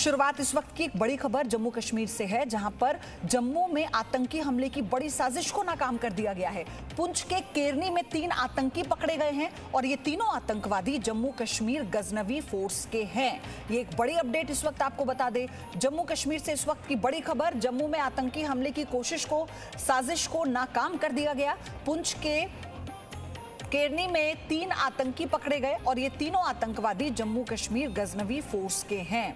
शुरुआत इस वक्त की एक बड़ी खबर जम्मू कश्मीर से है, जहां पर जम्मू में आतंकी हमले की बड़ी साजिश को नाकाम कर दिया गया है। पुंछ के केरनी में 3 आतंकी पकड़े गए हैं और ये तीनों आतंकवादी जम्मू कश्मीर गजनवी फोर्स के हैं। ये एक बड़ी अपडेट इस वक्त आपको बता दें, जम्मू कश्मीर से इस वक्त की बड़ी खबर, जम्मू में आतंकी हमले की साजिश को नाकाम कर दिया गया। पुंछ के केरनी में 3 आतंकी पकड़े गए और ये तीनों आतंकवादी जम्मू कश्मीर गजनवी फोर्स के हैं।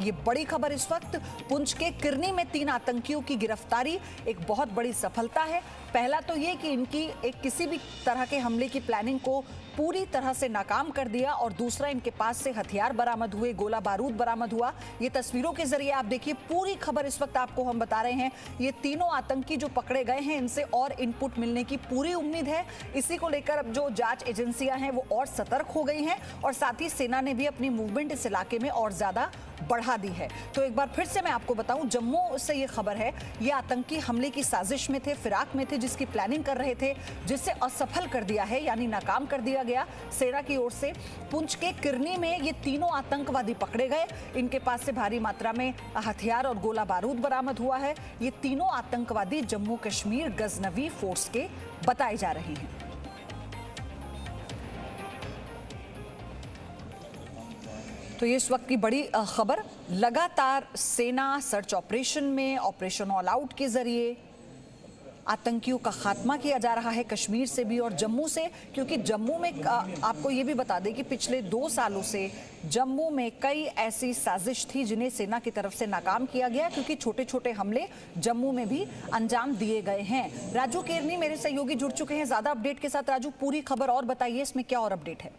ये बड़ी खबर इस वक्त, पुंछ के किरनी में 3 आतंकियों की गिरफ्तारी एक बहुत बड़ी सफलता है। पहला तो ये कि इनकी किसी भी तरह के हमले की प्लानिंग को पूरी तरह से नाकाम कर दिया और दूसरा इनके पास से हथियार बरामद हुए, गोला बारूद बरामद हुआ। ये तस्वीरों के जरिए आप देखिए, पूरी खबर इस वक्त आपको हम बता रहे हैं। ये तीनों आतंकी जो पकड़े गए हैं, इनसे और इनपुट मिलने की पूरी उम्मीद है। इसी को लेकर अब जो जांच एजेंसियां हैं वो और सतर्क हो गई हैं और साथ ही सेना ने भी अपनी मूवमेंट इस इलाके में और ज्यादा बढ़ा दी है। तो एक बार फिर से मैं आपको बताऊं, जम्मू से ये खबर है, ये आतंकी हमले की साजिश में थे, फिराक में थे, जिसकी प्लानिंग कर रहे थे, जिससे असफल कर दिया है, यानी नाकाम कर दिया गया सेना की ओर से। पुंछ के किरनी में ये तीनों आतंकवादी पकड़े गए, इनके पास से भारी मात्रा में हथियार और गोला बारूद बरामद हुआ है। ये तीनों आतंकवादी जम्मू कश्मीर गजनवी फोर्स के बताए जा रहे हैं। तो ये इस वक्त की बड़ी खबर, लगातार सेना सर्च ऑपरेशन में, ऑपरेशन ऑल आउट के जरिए आतंकियों का खात्मा किया जा रहा है, कश्मीर से भी और जम्मू से। क्योंकि जम्मू में आपको ये भी बता दें कि पिछले 2 सालों से जम्मू में कई ऐसी साजिश थी जिन्हें सेना की तरफ से नाकाम किया गया, क्योंकि छोटे छोटे हमले जम्मू में भी अंजाम दिए गए हैं। राजू केरनी मेरे सहयोगी जुड़ चुके हैं ज्यादा अपडेट के साथ। राजू, पूरी खबर और बताइए, इसमें क्या और अपडेट है?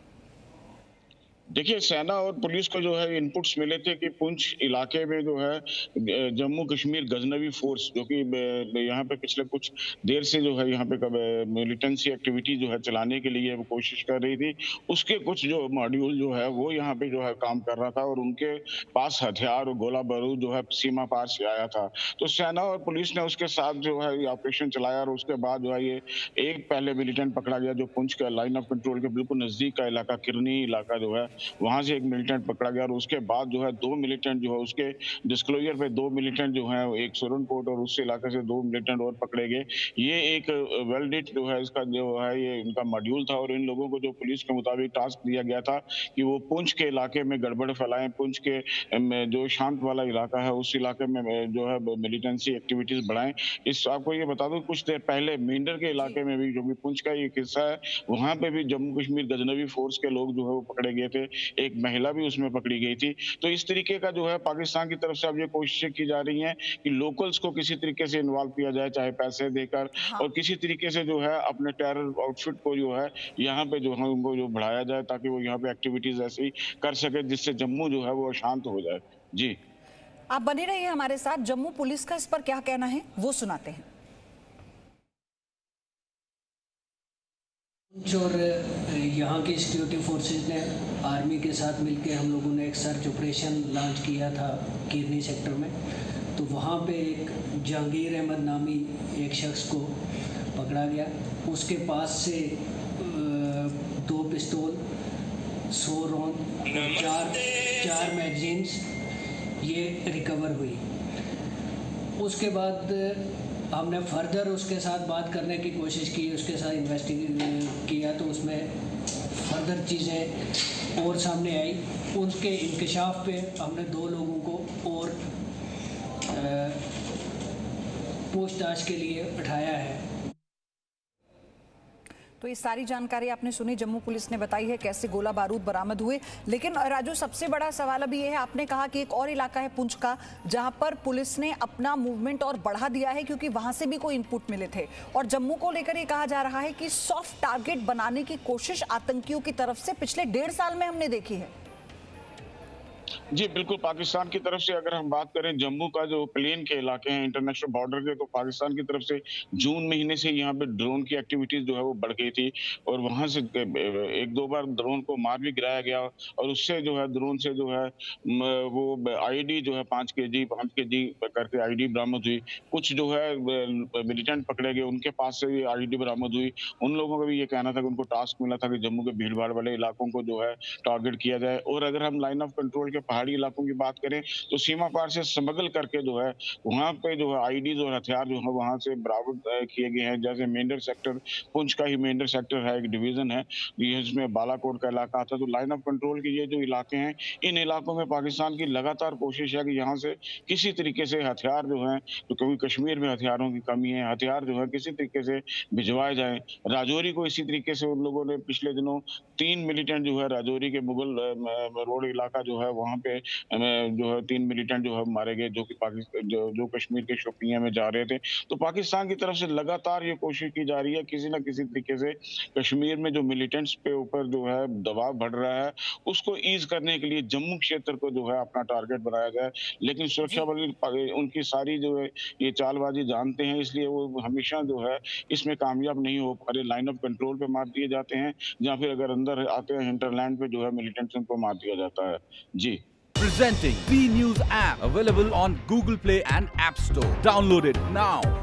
देखिए, सेना और पुलिस को जो है इनपुट्स मिले थे कि पुंछ इलाके में जो है जम्मू कश्मीर गजनवी फोर्स, जो कि यहाँ पे पिछले कुछ देर से जो है यहाँ पे मिलिटेंसी एक्टिविटी जो है चलाने के लिए वो कोशिश कर रही थी, उसके कुछ जो मॉड्यूल जो है वो यहाँ पे जो है काम कर रहा था और उनके पास हथियार और गोला बारूद जो है सीमा पार से आया था। तो सेना और पुलिस ने उसके साथ जो है ऑपरेशन चलाया और उसके बाद जो है ये एक पहले मिलिटेंट पकड़ा गया जो पुंछ का लाइन ऑफ कंट्रोल के बिल्कुल नजदीक का इलाका किरनी इलाका जो है वहां से एक मिलिटेंट पकड़ा गया और उसके बाद जो है 2 मिलिटेंट जो है उसके डिस्क्लोजर पे 2 मिलिटेंट जो है, एक सुरनकोट और उस इलाके से 2 मिलिटेंट और पकड़े गए। ये एक वेल्डिट जो है इसका जो है ये इनका मॉड्यूल था और इन लोगों को जो पुलिस के मुताबिक टास्क दिया गया था कि वो पुंछ के इलाके में गड़बड़ फैलाएं, पुंछ के जो शांत वाला इलाका है उस इलाके में जो है मिलिटेंसी एक्टिविटीज बढ़ाएं। इस आपको ये बता दूं, कुछ देर पहले मेंढर के इलाके में भी, जो भी पुंछ का एक हिस्सा है, वहां पे भी जम्मू कश्मीर गजनवी फोर्स के लोग जो है वो पकड़े गए थे, एक महिला भी उसमें पकड़ी गई थी। तो इस तरीके का जो है पाकिस्तान की तरफ से अब ये कोशिशें की जा रही हैं कि लोकल्स को किसी तरीके से इन्वॉल्व किया जाए, चाहे पैसे देकर और किसी तरीके से जो है अपने टेरर आउटफिट को जो है यहाँ पे जो है उनको जो बढ़ाया जाए ताकि वो यहाँ पे एक्टिविटीज ऐसी कर सके जिससे जम्मू जो है वो शांत हो जाए। जी, आप बने रहिए हमारे साथ। जम्मू पुलिस का इस पर क्या कहना है वो सुनाते हैं। और यहाँ की सिक्योरिटी फोर्सेज ने आर्मी के साथ मिलकर हम लोगों ने एक सर्च ऑपरेशन लॉन्च किया था किरनी सेक्टर में। तो वहाँ पे एक जहांगीर अहमद नामी एक शख्स को पकड़ा गया, उसके पास से 2 पिस्तौल, 100 राउंड, 4 मैगजीन्स ये रिकवर हुई। उसके बाद हमने फर्दर उसके साथ बात करने की कोशिश की, उसके साथ इन्वेस्टिगेट किया तो उसमें फर्दर चीज़ें और सामने आई। उसके इंकशाफ पे हमने 2 लोगों को और पूछताछ के लिए उठाया है। तो ये सारी जानकारी आपने सुनी, जम्मू पुलिस ने बताई है कैसे गोला बारूद बरामद हुए। लेकिन राजू, सबसे बड़ा सवाल अभी ये है, आपने कहा कि एक और इलाका है पुंछ का जहां पर पुलिस ने अपना मूवमेंट और बढ़ा दिया है क्योंकि वहां से भी कोई इनपुट मिले थे और जम्मू को लेकर ये कहा जा रहा है कि सॉफ्ट टारगेट बनाने की कोशिश आतंकियों की तरफ से पिछले 1.5 साल में हमने देखी है। जी बिल्कुल, पाकिस्तान की तरफ से अगर हम बात करें जम्मू का जो प्लेन के इलाके हैं इंटरनेशनल बॉर्डर के, तो पाकिस्तान की तरफ से जून महीने से यहाँ पे ड्रोन की एक्टिविटीज जो है वो बढ़ गई थी और वहां से 1-2 बार ड्रोन को मार भी गिराया गया और उससे जो है ड्रोन से जो है वो आईडी जो है 5 केजी करके आईडी बरामद हुई। कुछ जो है मिलिटेंट पकड़े गए, उनके पास से भी आईडी बरामद हुई। उन लोगों का भी ये कहना था कि उनको टास्क मिला था कि जम्मू के भीड़ भाड़ वाले इलाकों को जो है टारगेट किया जाए और अगर हम लाइन ऑफ कंट्रोल के पहाड़ी इलाकों की बात करें तो सीमा पार से स्मगल करके जो है वहाँ पे जो है आईडीज और हथियार जो है वहाँ से बरामद किए गए हैं। जैसे मेंढर सेक्टर, पुंछ का ही मेंढर सेक्टर है, एक डिवीजन है, ये इसमें बालाकोट का इलाका आता है। तो लाइन ऑफ कंट्रोल के ये जो इलाके हैं, इन इलाकों में पाकिस्तान की लगातार कोशिश है कि यहाँ से किसी तरीके से हथियार जो हैं, तो क्योंकि कश्मीर में हथियारों की कमी है, हथियार जो है किसी तरीके से भिजवाए जाएं। राजौरी को इसी तरीके से उन लोगों ने पिछले दिनों 3 मिलिटेंट जो है राजौरी के मुगल रोड इलाका जो है वहाँ पे जो है 3 मिलिटेंट जो है मारे गए, जो कि पाकिस्तान जो कश्मीर के शोपियां में जा रहे थे। तो पाकिस्तान की तरफ से लगातार ये कोशिश की जा रही है किसी न किसी तरीके से कश्मीर में जो मिलिटेंट्स पे ऊपर जो है दबाव बढ़ रहा है उसको ईज करने के लिए जम्मू क्षेत्र को जो है अपना टारगेट बनाया जाए। लेकिन सुरक्षा बल उनकी सारी जो है ये चालबाजी जानते हैं, इसलिए वो हमेशा जो है इसमें कामयाब नहीं हो पा रहे। लाइन ऑफ कंट्रोल पे मार दिए जाते हैं या फिर अगर अंदर आते हैं हिंटरलैंड पे जो है मिलिटेंट्स उनको मार दिया जाता है। जी। Presenting B News app, available on Google Play and App Store. Download it now.